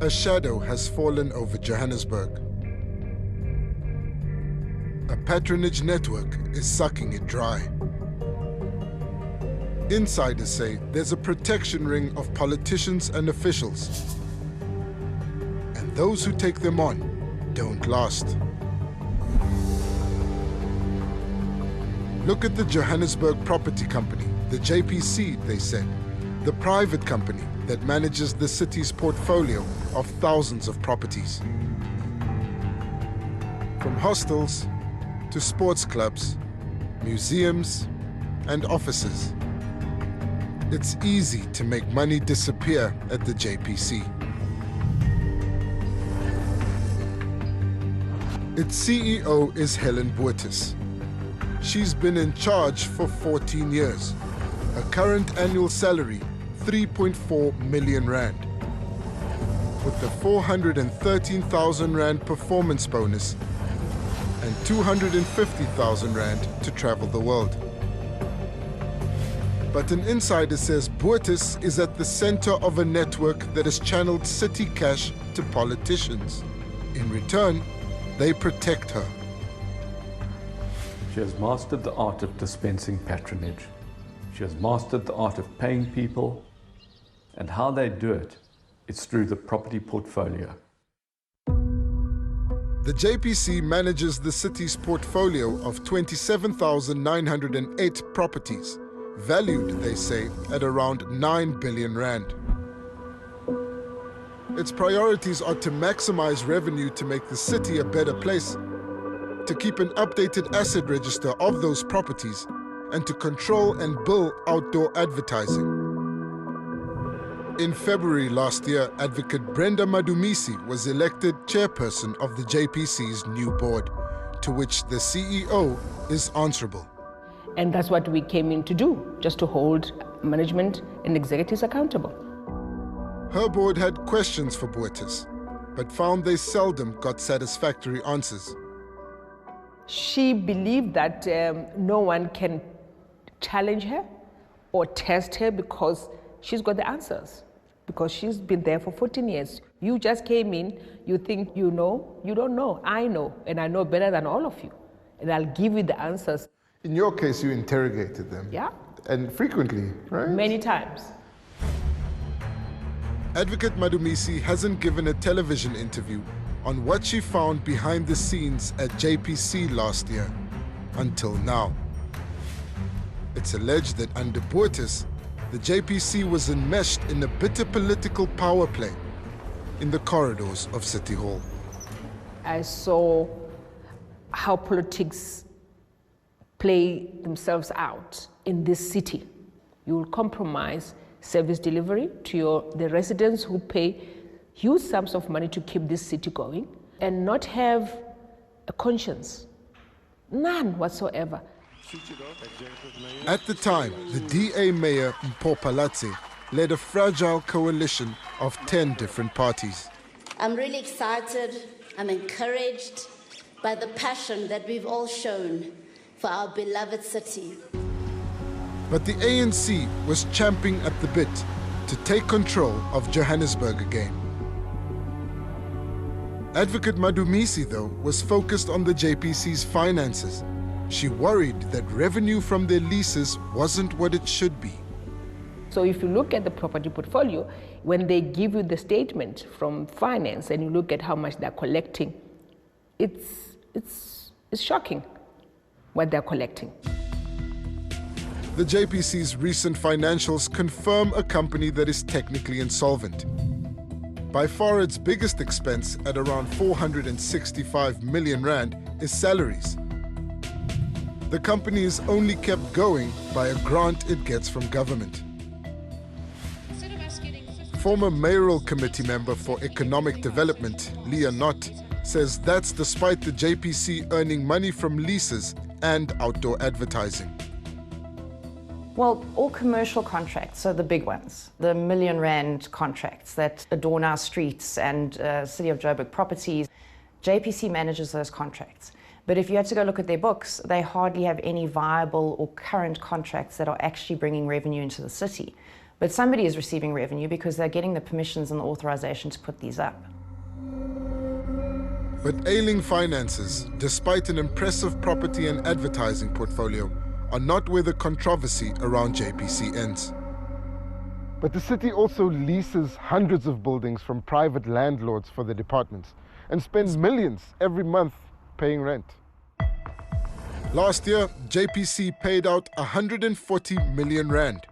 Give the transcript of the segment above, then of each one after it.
A shadow has fallen over Johannesburg. A patronage network is sucking it dry. Insiders say there's a protection ring of politicians and officials, and those who take them on don't last. Look at the Johannesburg Property Company, the JPC, they said, the private company that manages the city's portfolio of thousands of properties. From hostels to sports clubs, museums, and offices. It's easy to make money disappear at the JPC. Its CEO is 𝗀𝗄𝗃𝗀𝗃𝗀𝗃. She's been in charge for 14 years. Her current annual salary, 3.4 million rand. With the 413,000 rand performance bonus and 250,000 rand to travel the world. But an insider says 𝗀𝗃𝗃𝗀𝗃 is at the center of a network that has channeled city cash to politicians. In return, they protect her. She has mastered the art of dispensing patronage. She has mastered the art of paying people, and how they do it, it's through the property portfolio. The JPC manages the city's portfolio of 27,908 properties, valued, they say, at around 9 billion rand. Its priorities are to maximize revenue to make the city a better place, to keep an updated asset register of those properties, and to control and bill outdoor advertising. In February last year, advocate Brenda Madumisi was elected chairperson of the JPC's new board, to which the CEO is answerable. And that's what we came in to do, just to hold management and executives accountable. Her board had questions for 𝗀𝗃𝗃𝗀𝗃𝗃, but found they seldom got satisfactory answers. She believed that no one can challenge her or test her because she's got the answers, because she's been there for 14 years. You just came in, you think you know, you don't know. I know, and I know better than all of you, and I'll give you the answers. In your case, you interrogated them. Yeah. And frequently, right? Many times. Advocate Madumisi hasn't given a television interview on what she found behind the scenes at JPC last year, until now. It's alleged that under 𝗀𝗃𝗃𝗀𝗃, the JPC was enmeshed in a bitter political power play in the corridors of City Hall. I saw how politics play themselves out in this city. You will compromise service delivery to the residents who pay huge sums of money to keep this city going and not have a conscience. None whatsoever. At the time, the DA mayor 𝗵𝗶𝗶𝘀 led a fragile coalition of 10 different parties. I'm really excited, I'm encouraged by the passion that we've all shown for our beloved city. But the ANC was champing at the bit to take control of Johannesburg again. Advocate Madumisi, though, was focused on the JPC's finances. She worried that revenue from their leases wasn't what it should be. So if you look at the property portfolio, when they give you the statement from finance and you look at how much they're collecting, it's shocking what they're collecting. The JPC's recent financials confirm a company that is technically insolvent. By far its biggest expense, at around 465 million rand, is salaries. The company is only kept going by a grant it gets from government. Former mayoral committee member for economic development, Leah Knott, says that's despite the JPC earning money from leases and outdoor advertising. Well, all commercial contracts, so the big ones, the million rand contracts that adorn our streets and City of Joburg properties, JPC manages those contracts. But if you had to go look at their books, they hardly have any viable or current contracts that are actually bringing revenue into the city. But somebody is receiving revenue because they're getting the permissions and the authorization to put these up. But ailing finances, despite an impressive property and advertising portfolio, are not where the controversy around JPC ends. But the city also leases hundreds of buildings from private landlords for the departments and spends millions every month paying rent. Last year, JPC paid out 140 million rand.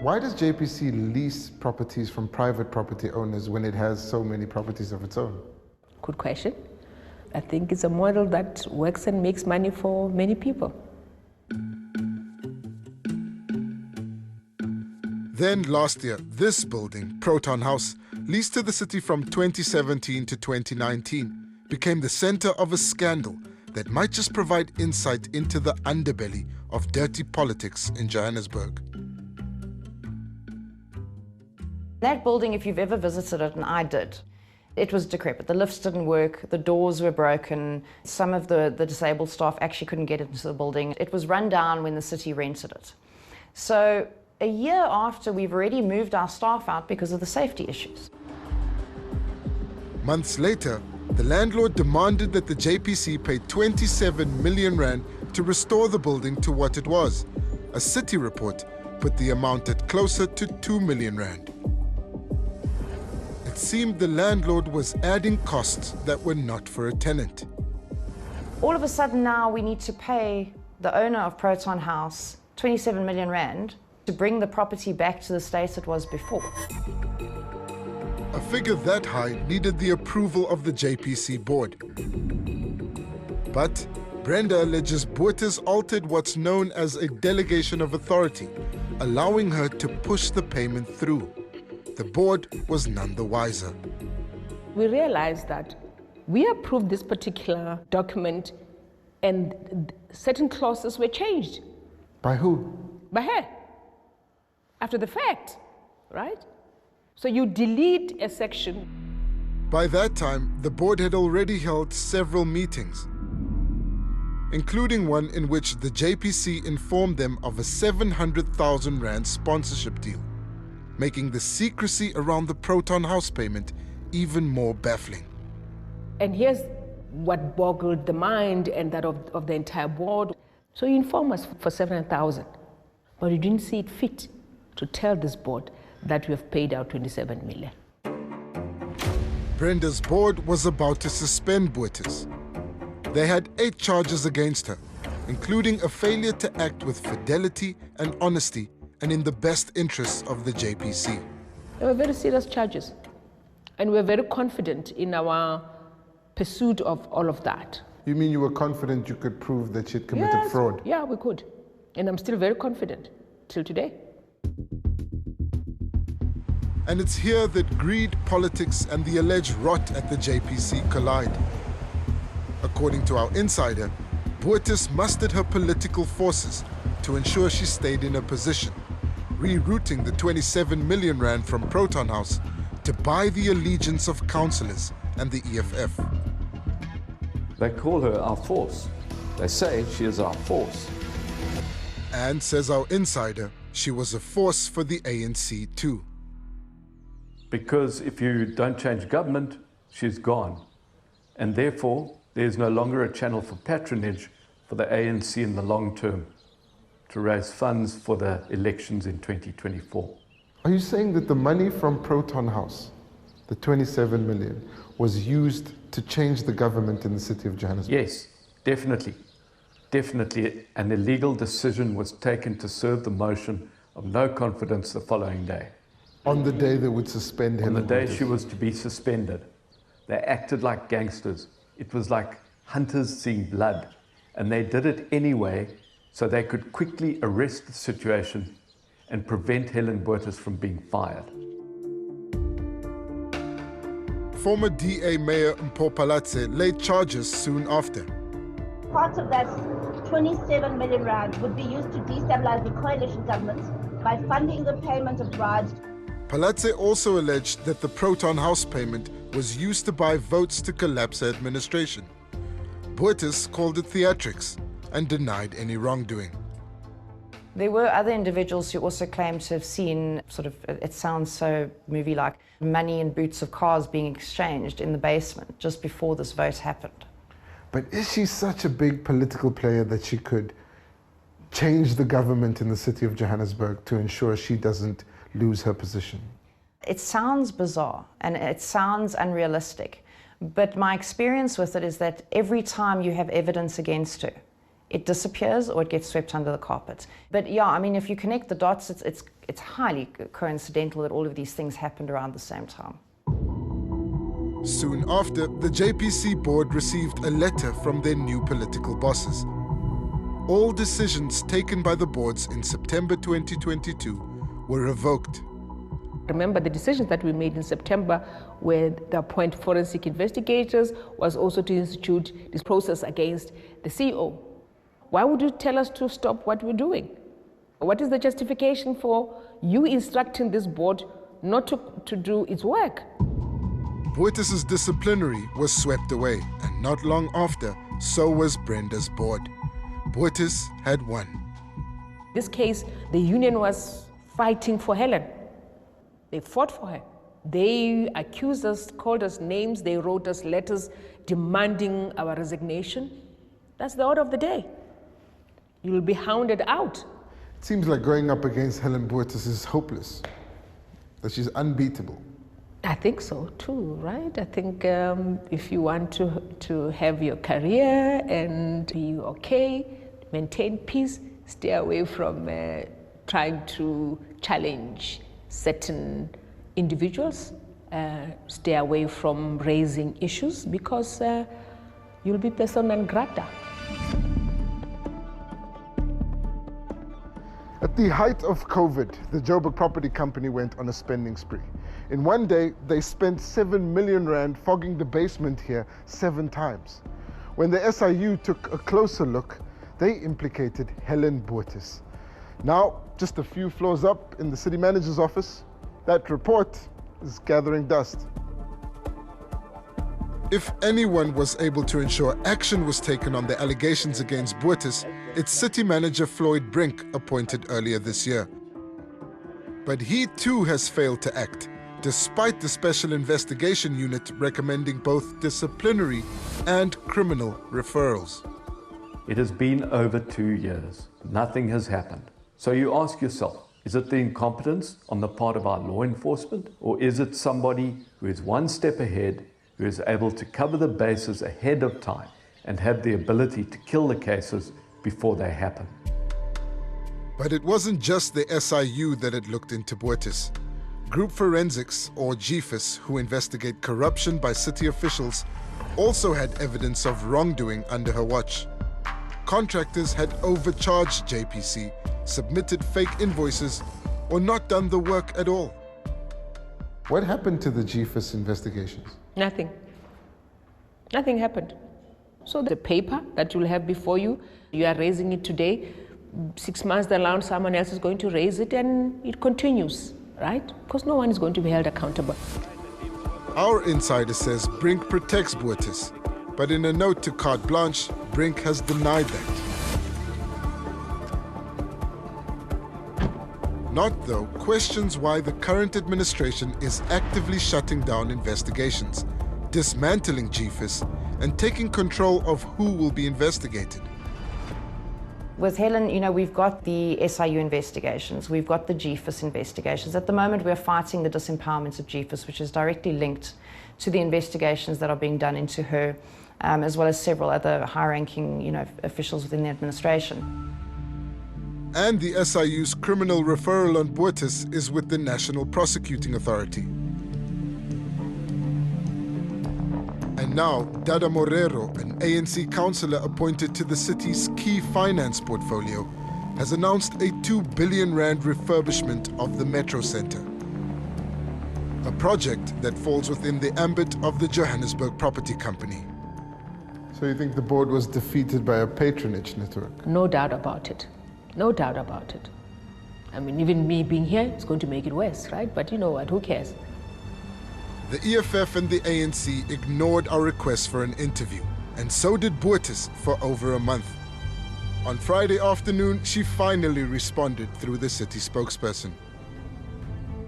Why does JPC lease properties from private property owners when it has so many properties of its own? Good question. I think it's a model that works and makes money for many people. Then last year, this building, Proton House, leased to the city from 2017 to 2019, became the center of a scandal that might just provide insight into the underbelly of dirty politics in Johannesburg. That building, if you've ever visited it, and I did, it was decrepit. The lifts didn't work, the doors were broken, some of the disabled staff actually couldn't get into the building. It was run down when the city rented it. So a year after, we've already moved our staff out because of the safety issues. Months later, the landlord demanded that the JPC pay 27 million rand to restore the building to what it was. A city report put the amount at closer to 2 million rand. It seemed the landlord was adding costs that were not for a tenant. All of a sudden now we need to pay the owner of Proton House 27 million rand to bring the property back to the state it was before. A figure that high needed the approval of the JPC board. But Brenda alleges 𝗀𝗲𝗱 altered what's known as a delegation of authority, allowing her to push the payment through. The board was none the wiser. We realized that we approved this particular document and certain clauses were changed. By who? By her. After the fact, right? So you delete a section. By that time, the board had already held several meetings, including one in which the JPC informed them of a 700,000 rand sponsorship deal, making the secrecy around the Proton House payment even more baffling. And here's what boggled the mind and that of the entire board. So you inform us for 700,000, but you didn't see it fit to tell this board that we have paid out 27 million. Brenda's board was about to suspend 𝗀𝗲𝗱. They had 8 charges against her, including a failure to act with fidelity and honesty and in the best interests of the JPC. They were very serious charges, and we were very confident in our pursuit of all of that. You mean you were confident you could prove that she'd committed fraud? Yeah, we could. And I'm still very confident till today. And it's here that greed, politics, and the alleged rot at the JPC collide. According to our insider, 𝗀𝗲𝗱 mustered her political forces to ensure she stayed in her position, rerouting the 27 million rand from Proton House to buy the allegiance of councillors and the EFF. They call her our force. They say she is our force. And, says our insider, she was a force for the ANC too. Because if you don't change government, she's gone. And therefore, there's no longer a channel for patronage for the ANC in the long term to raise funds for the elections in 2024. Are you saying that the money from Proton House, the 27 million, was used to change the government in the city of Johannesburg? Yes, definitely. Definitely an illegal decision was taken to serve the motion of no confidence the following day. On the day they would suspend him? On the day she was to be suspended. They acted like gangsters. It was like hunters seeing blood. And they did it anyway so they could quickly arrest the situation and prevent Helen 𝗀𝗱𝗱 from being fired. Former DA Mayor 𝗊𝗶𝗶𝘀 laid charges soon after. Part of that 27 million rand would be used to destabilize the coalition government by funding the payment of bribes. 𝗊𝗶𝗀 also alleged that the Proton House payment was used to buy votes to collapse her administration. 𝗀𝗀𝗱 called it theatrics and denied any wrongdoing. There were other individuals who also claimed to have seen sort of, it sounds so movie-like, money and boots of cars being exchanged in the basement just before this vote happened. But is she such a big political player that she could change the government in the city of Johannesburg to ensure she doesn't lose her position? It sounds bizarre and it sounds unrealistic, but my experience with it is that every time you have evidence against her, it disappears or it gets swept under the carpet. But yeah, I mean, if you connect the dots, it's highly coincidental that all of these things happened around the same time. Soon after, the JPC board received a letter from their new political bosses. All decisions taken by the boards in September 2022 were revoked. Remember, the decisions that we made in September, where the appoint forensic investigators, was also to institute this process against the CEO. Why would you tell us to stop what we're doing? What is the justification for you instructing this board not to do its work? 𝗀𝗲𝗱's disciplinary was swept away, and not long after, so was Brenda's board. 𝗀𝗲𝗱 had won. In this case, the union was fighting for Helen. They fought for her. They accused us, called us names, they wrote us letters demanding our resignation. That's the order of the day. You will be hounded out. It seems like going up against Helen 𝗀𝗲𝗱 is hopeless, that she's unbeatable. I think so too, right? I think if you want to have your career and be okay, maintain peace, stay away from trying to challenge certain individuals, stay away from raising issues because you'll be persona non grata. At the height of COVID, the Joburg Property Company went on a spending spree. In one day, they spent 7 million rand fogging the basement here 7 times. When the SIU took a closer look, they implicated Helen 𝗀𝗀𝗱. Now, just a few floors up in the city manager's office, that report is gathering dust. If anyone was able to ensure action was taken on the allegations against 𝗀𝗀𝗱, it's city manager Floyd Brink, appointed earlier this year. But he too has failed to act, despite the Special Investigation Unit recommending both disciplinary and criminal referrals. It has been over 2 years. Nothing has happened. So you ask yourself, is it the incompetence on the part of our law enforcement, or is it somebody who is one step ahead, who is able to cover the bases ahead of time and have the ability to kill the cases before they happen? But it wasn't just the SIU that had looked into 𝗀𝗀𝗱. Group Forensics, or GFIS, who investigate corruption by city officials, also had evidence of wrongdoing under her watch. Contractors had overcharged JPC, submitted fake invoices, or not done the work at all. What happened to the GFIS investigations? Nothing. Nothing happened. So the paper that you'll have before you, you are raising it today. 6 months down the line, someone else is going to raise it, and it continues, right? Because no one is going to be held accountable. Our insider says Brink protects 𝗀𝗀𝗱, but in a note to Carte Blanche, Brink has denied that. Not, though, questions why the current administration is actively shutting down investigations, dismantling GFIS, and taking control of who will be investigated. With Helen, you know, we've got the SIU investigations, we've got the GFIS investigations. At the moment, we're fighting the disempowerment of GFIS, which is directly linked to the investigations that are being done into her, as well as several other high-ranking, you know, officials within the administration. And the SIU's criminal referral on 𝗀𝗀𝗱 is with the National Prosecuting Authority. And now, Dada Morero, an ANC councillor appointed to the city's key finance portfolio, has announced a 2 billion rand refurbishment of the Metro Centre. A project that falls within the ambit of the Johannesburg Property Company. So you think the board was defeated by a patronage network? No doubt about it. No doubt about it. I mean, even me being here is going to make it worse, right? But you know what, who cares? The EFF and the ANC ignored our request for an interview, and so did 𝗀𝗀𝗱 for over a month. On Friday afternoon, she finally responded through the city spokesperson.